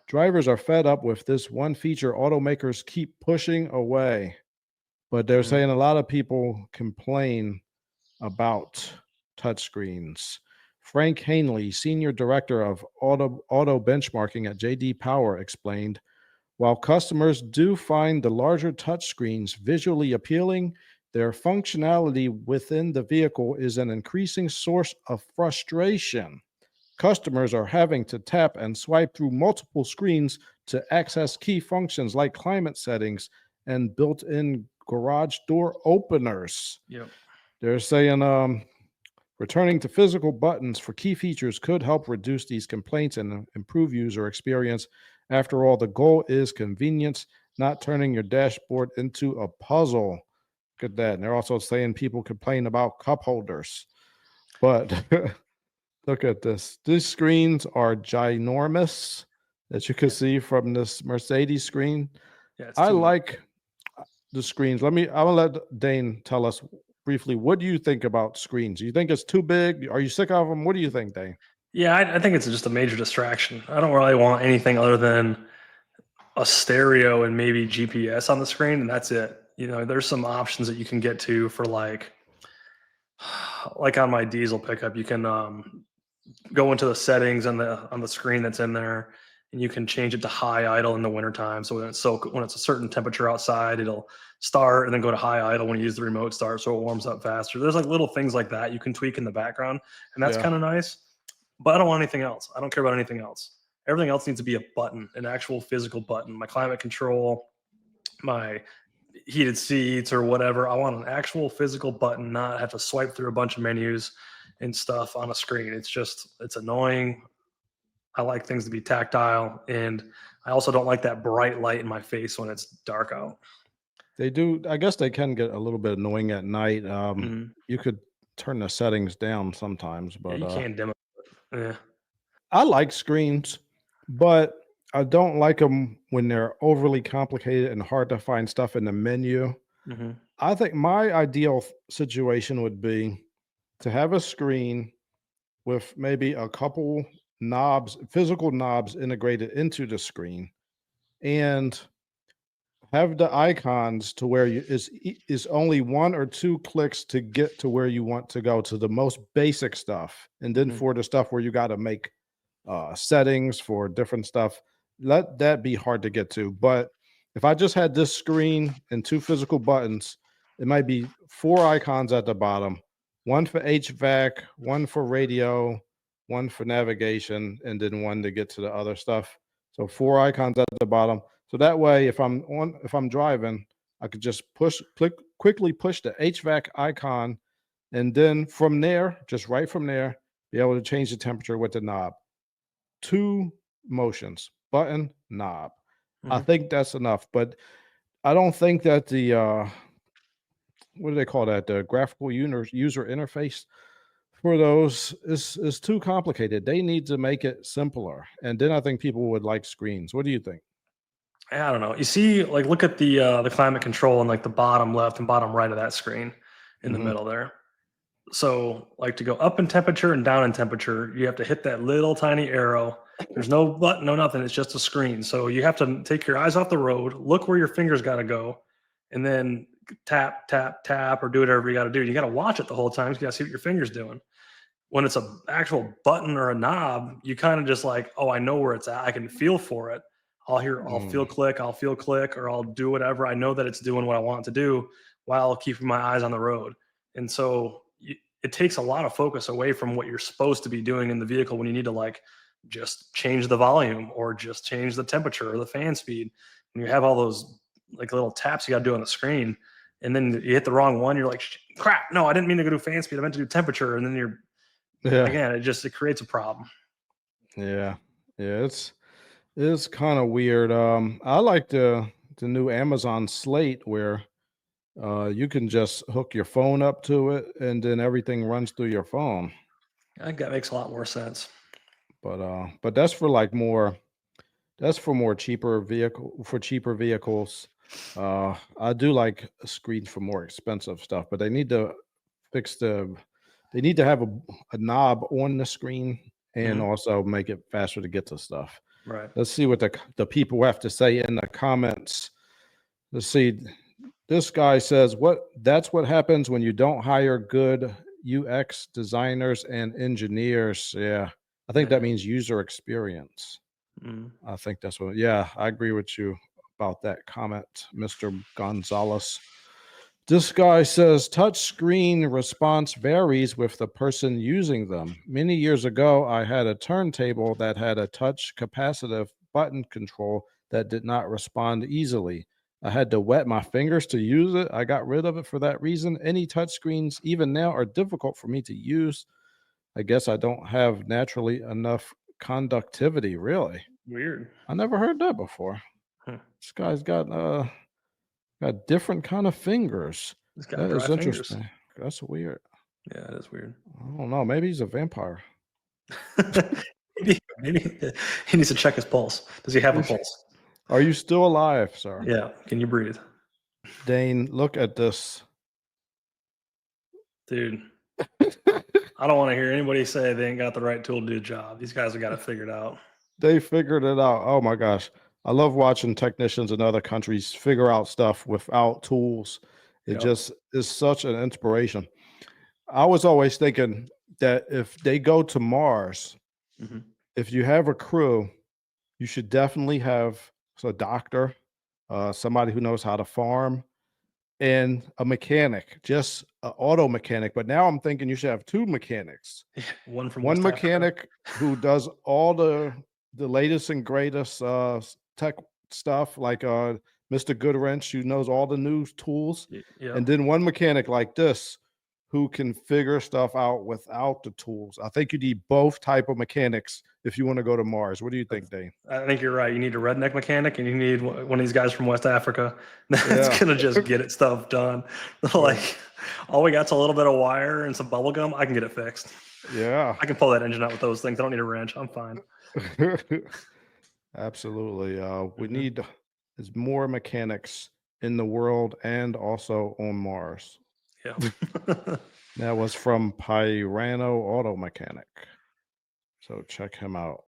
Drivers are fed up with this one feature automakers keep pushing away. But they're Mhm. saying a lot of people complain about touchscreens. Frank Hanley, Senior Director of Auto Benchmarking at JD Power, explained, while customers do find the larger touchscreens visually appealing, their functionality within the vehicle is an increasing source of frustration. Customers are having to tap and swipe through multiple screens to access key functions like climate settings and built-in garage door openers. Yep. They're saying returning to physical buttons for key features could help reduce these complaints and improve user experience. After all, the goal is convenience, not turning your dashboard into a puzzle. Look at that. And they're also saying people complain about cup holders. But look at this. These screens are ginormous, as you can see from this Mercedes screen. Yeah, it's I too much. like the screens. I'm gonna let Dane tell us briefly. What do you think about screens? You think it's too big? Are you sick of them? What do you think, Dane? Yeah, I think it's just a major distraction. I don't really want anything other than a stereo and maybe GPS on the screen, and that's it. There's some options that you can get to for like on my diesel pickup, you can go into the settings on the screen that's in there, and you can change it to high idle in the wintertime. So when it's a certain temperature outside, it'll start and then go to high idle when you use the remote start, so it warms up faster. There's like little things like that you can tweak in the background, and that's Yeah. kind of nice. But I don't want anything else. I don't care about anything else. Everything else needs to be a button, an actual physical button. My climate control, my heated seats or whatever. I want an actual physical button, not have to swipe through a bunch of menus and stuff on a screen. It's annoying. I like things to be tactile, and I also don't like that bright light in my face when it's dark out. They do. I guess they can get a little bit annoying at night. Mhm. You could turn the settings down sometimes, Yeah, but you can't dim it. Yeah. I like screens, but I don't like them when they're overly complicated and hard to find stuff in the menu. Mhm. I think my ideal situation would be to have a screen with maybe a couple knobs, physical knobs integrated into the screen, and have the icons to where is only one or two clicks to get to where you want to go, to the most basic stuff, and then Mhm. for the stuff where you got to make settings for different stuff, let that be hard to get to. But if I just had this screen and two physical buttons, it might be four icons at the bottom, one for HVAC, one for radio, one for navigation, and then one to get to the other stuff. So four icons at the bottom. So that way, if I'm driving, I could just quickly push the HVAC icon, and then from there, just right from there, be able to change the temperature with the knob. Two motions, button, knob. I Mhm. think that's enough, but I don't think that the what do they call that? The graphical user interface for those is too complicated. They need to make it simpler, and then I think people would like screens. What do you think? I don't know. You see, like, look at the climate control and like the bottom left and bottom right of that screen in the Hmm. middle there. So, like, to go up in temperature and down in temperature, you have to hit that little tiny arrow. There's no button, no nothing. It's just a screen. So you have to take your eyes off the road, look where your fingers got to go, and then tap, tap, tap, or do whatever you got to do. You got to watch it the whole time. So you got to see what your fingers doing. When it's a actual button or a knob, you kind of just like, oh, I know where it's at. I can feel for it. Mm, I'll feel click, or I'll do whatever. I know that it's doing what I want it to do while keeping my eyes on the road. And so it takes a lot of focus away from what you're supposed to be doing in the vehicle when you need to like just change the volume or just change the temperature or the fan speed. When you have all those like little taps you got to do on the screen, and then you hit the wrong one, you're like, crap, no, I didn't mean to go do fan speed. I meant to do temperature. And then you're yeah, again, it creates a problem. yeah, yeah. It's kind of weird. I like the new Amazon Slate where you can just hook your phone up to it, and then everything runs through your phone. I think that makes a lot more sense. But that's for like more. That's for more cheaper vehicles. I do like screens for more expensive stuff, but they need to fix the. They need to have a knob on the screen and Hmm. also make it faster to get to stuff. Right. Let's see what the people have to say in the comments. Let's see. This guy says, that's what happens when you don't hire good UX designers and engineers. Yeah. I think that Yeah. means user experience. Mm. I think that's what, yeah, I agree with you about that comment, Mr. Gonzalez. This guy says touch screen response varies with the person using them. Many years ago, I had a turntable that had a touch capacitive button control that did not respond easily. I had to wet my fingers to use it. I got rid of it for that reason. Any touch screens, even now, are difficult for me to use. I guess I don't have naturally enough conductivity, really. Weird. I never heard that before. Huh. This guy's got different kind of fingers. He's got That dry is fingers. interesting. That's weird. Yeah, it is weird. I don't know. Maybe he's a vampire. Maybe he needs to check his pulse. Does he have a pulse? Are you still alive, sir? Yeah. Can you breathe? Dane, look at this. Dude, I don't want to hear anybody say they ain't got the right tool to do the job. These guys have got it figured out. They figured it out. Oh my gosh. I love watching technicians in other countries figure out stuff without tools. It Yep. just is such an inspiration. I was always thinking that if they go to Mars, Mhm. if you have a crew, you should definitely have a doctor, somebody who knows how to farm, and a mechanic, just an auto mechanic. But now I'm thinking you should have two mechanics. One from One West Africa. mechanic who does all the latest and greatest tech stuff, like Mr. Goodwrench, who knows all the new tools, Yeah. and then one mechanic like this who can figure stuff out without the tools. I think you need both type of mechanics if you want to go to Mars. What do you think, Dane? I think you're right. You need a redneck mechanic, and you need one of these guys from West Africa that's Yeah. gonna just get it stuff done. Like, all we got's a little bit of wire and some bubble gum. I can get it fixed. Yeah. I can pull that engine out with those things. I don't need a wrench. I'm fine. Absolutely. We Mhm. need is more mechanics in the world and also on Mars. Yeah. That was from Pyrano Auto Mechanic. So check him out.